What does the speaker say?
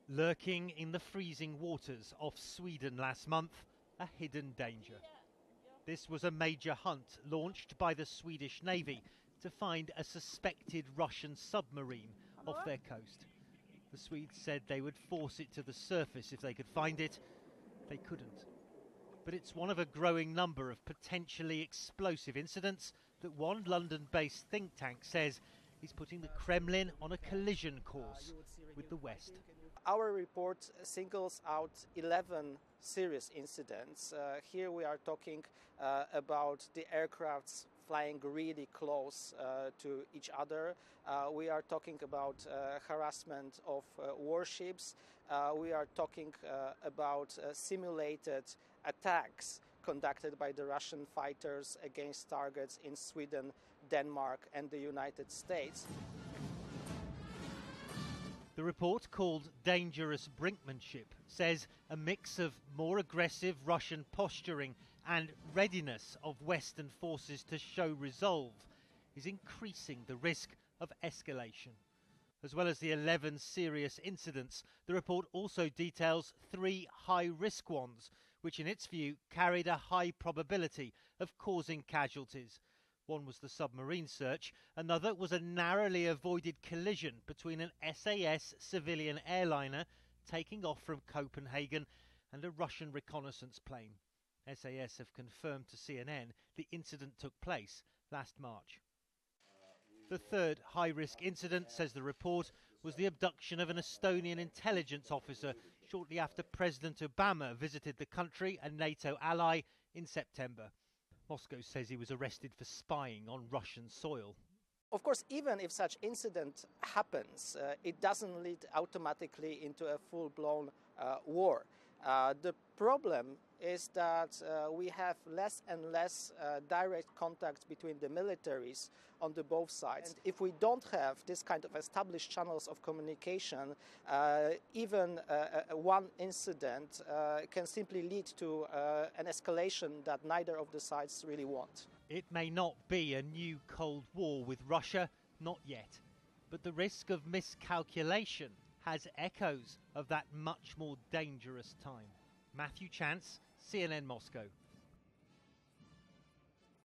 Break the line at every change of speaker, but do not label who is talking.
Lurking in the freezing waters off Sweden last month, a hidden danger. This was a major hunt launched by the Swedish Navy to find a suspected Russian submarine off their coast. The Swedes said they would force it to the surface if they could find it. They couldn't. But it's one of a growing number of potentially explosive incidents that one London-based think tank says is putting the Kremlin on a collision course with the West.
Our report singles out 11 serious incidents. Here we are talking about the aircrafts flying really close to each other. We are talking about harassment of warships. We are talking about simulated attacks conducted by the Russian fighters against targets in Sweden, Denmark and the United States.
The report, called Dangerous Brinkmanship, says a mix of more aggressive Russian posturing and readiness of Western forces to show resolve is increasing the risk of escalation. As well as the 11 serious incidents, the report also details 3 high-risk ones, which in its view carried a high probability of causing casualties. One was the submarine search, another was a narrowly avoided collision between an SAS civilian airliner taking off from Copenhagen and a Russian reconnaissance plane. SAS have confirmed to CNN the incident took place last March. The third high-risk incident, says the report, was the abduction of an Estonian intelligence officer shortly after President Obama visited the country, a NATO ally, in September. Moscow says he was arrested for spying on Russian soil.
Of course, even if such incident happens, it doesn't lead automatically into a full-blown war. The problem is that we have less and less direct contact between the militaries on the both sides. And if we don't have this kind of established channels of communication, even one incident can simply lead to an escalation that neither of the sides really want.
It may not be a new Cold War with Russia, not yet, but the risk of miscalculation has echoes of that much more dangerous time. Matthew Chance, CNN Moscow.